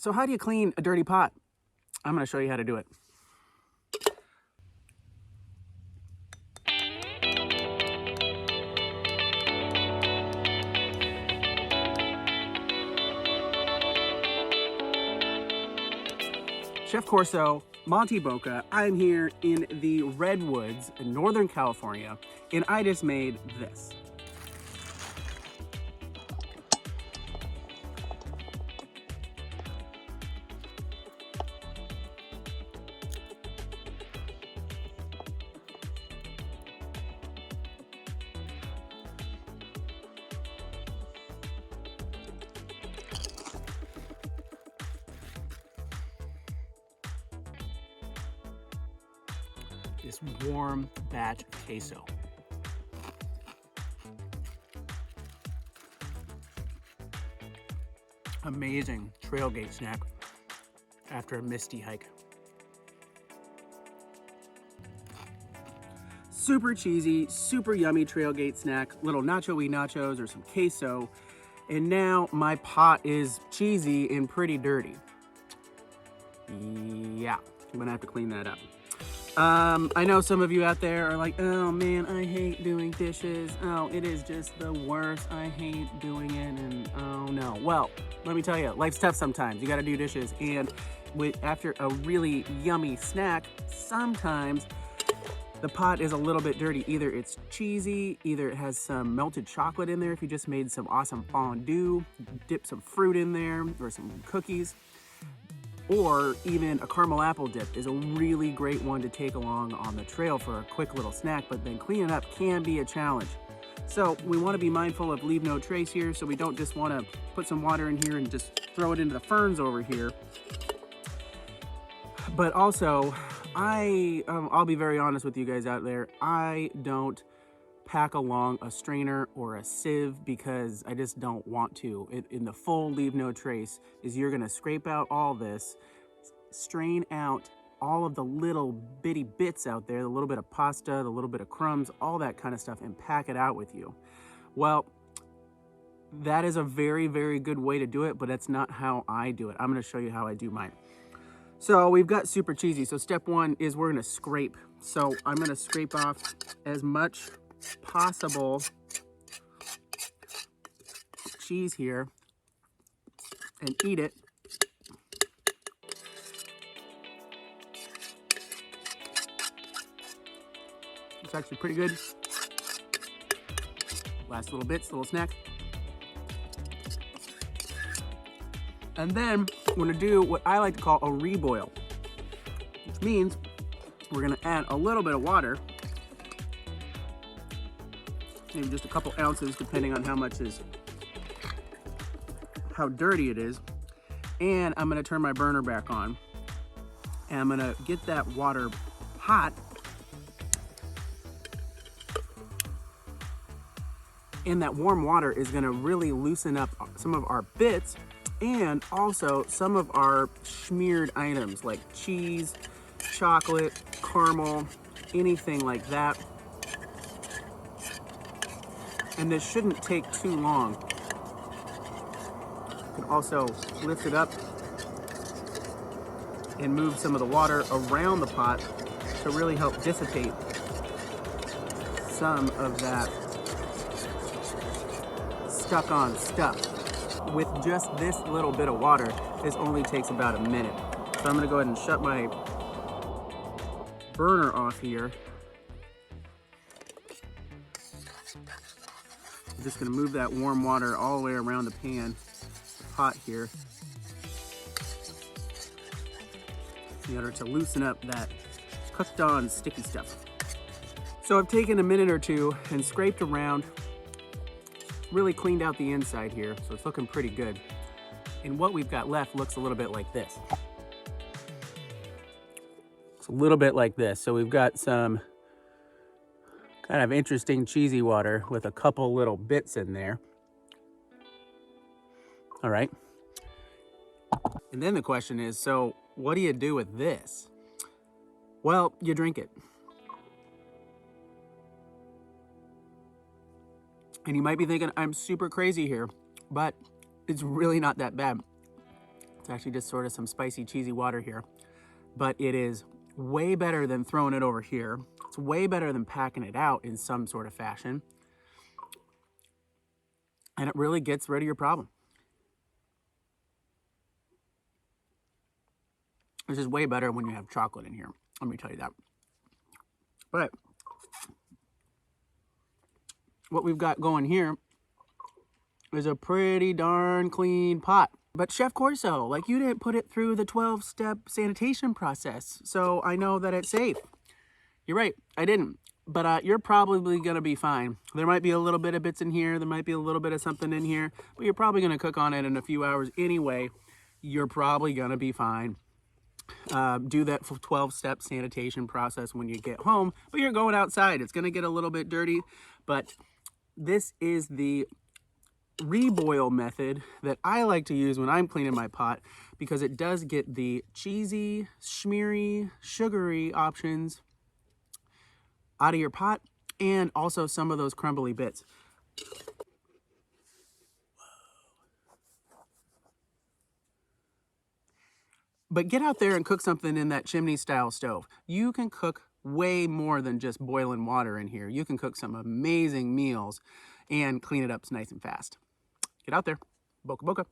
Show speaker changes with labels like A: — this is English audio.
A: So how do you clean a dirty pot? I'm going to show you how to do it. Chef Corso, Monte Boca. I'm here in the Redwoods in Northern California, and I just made this. This warm batch queso. Amazing trailgate snack after a misty hike. Super cheesy, super yummy trailgate snack, little nacho-y nachos or some queso. And now my pot is cheesy and pretty dirty. Yeah, I'm gonna have to clean that up. I know some of you out there are like, oh man, I hate doing dishes. Oh, it is just the worst. I hate doing it, and oh no. Well, let me tell you, life's tough sometimes. You gotta do dishes, and after a really yummy snack, sometimes the pot is a little bit dirty. Either it's cheesy, either it has some melted chocolate in there if you just made some awesome fondue, dip some fruit in there, or some cookies. Or even a caramel apple dip is a really great one to take along on the trail for a quick little snack, but then cleaning up can be a challenge. So we want to be mindful of leave no trace here, so we don't just want to put some water in here and just throw it into the ferns over here. But also, I'll be very honest with you guys out there, I don't pack along a strainer or a sieve because I just don't want to. In the full leave no trace is you're gonna scrape out all this, strain out all of the little bitty bits out there, the little bit of pasta, the little bit of crumbs, all that kind of stuff, and pack it out with you. Well, that is a very, very good way to do it, but that's not how I do it. I'm gonna show you how I do mine. So we've got super cheesy. So step one is we're gonna scrape. So I'm gonna scrape off as much possible cheese here and eat it. It's actually pretty good. Last little bits, little snack. And then we're gonna do what I like to call a reboil, which means we're gonna add a little bit of water, maybe just a couple ounces depending on how dirty it is. And I'm gonna turn my burner back on, and I'm gonna get that water hot. And that warm water is gonna really loosen up some of our bits and also some of our smeared items like cheese, chocolate, caramel, anything like that. And this shouldn't take too long. You can also lift it up and move some of the water around the pot to really help dissipate some of that stuck on stuff. With just this little bit of water, this only takes about a minute. So I'm gonna go ahead and shut my burner off here. I'm just gonna move that warm water all the way around the pan, the pot here, in order to loosen up that cooked on sticky stuff. So I've taken a minute or two and scraped around, really cleaned out the inside here, so it's looking pretty good. And what we've got left looks a little bit like this. It's a little bit like this. So we've got some kind of interesting cheesy water with a couple little bits in there. All right. And then the question is, so what do you do with this? Well, you drink it. And you might be thinking, I'm super crazy here, but it's really not that bad. It's actually just sort of some spicy, cheesy water here. But it is way better than throwing it over here. It's way better than packing it out in some sort of fashion. And it really gets rid of your problem. This is way better when you have chocolate in here. Let me tell you that. But what we've got going here is a pretty darn clean pot. But Chef Corso, like, you didn't put it through the 12-step sanitation process, so I know that it's safe. You're right, I didn't. But you're probably gonna be fine. There might be a little bit of bits in here, there might be a little bit of something in here, but you're probably gonna cook on it in a few hours anyway. You're probably gonna be fine. Do that 12-step sanitation process when you get home, but you're going outside. It's gonna get a little bit dirty, but this is the reboil method that I like to use when I'm cleaning my pot, because it does get the cheesy, schmeary, sugary options out of your pot, and also some of those crumbly bits. But get out there and cook something in that chimney style stove. You can cook way more than just boiling water in here. You can cook some amazing meals and clean it up nice and fast. Get out there. Boca boca.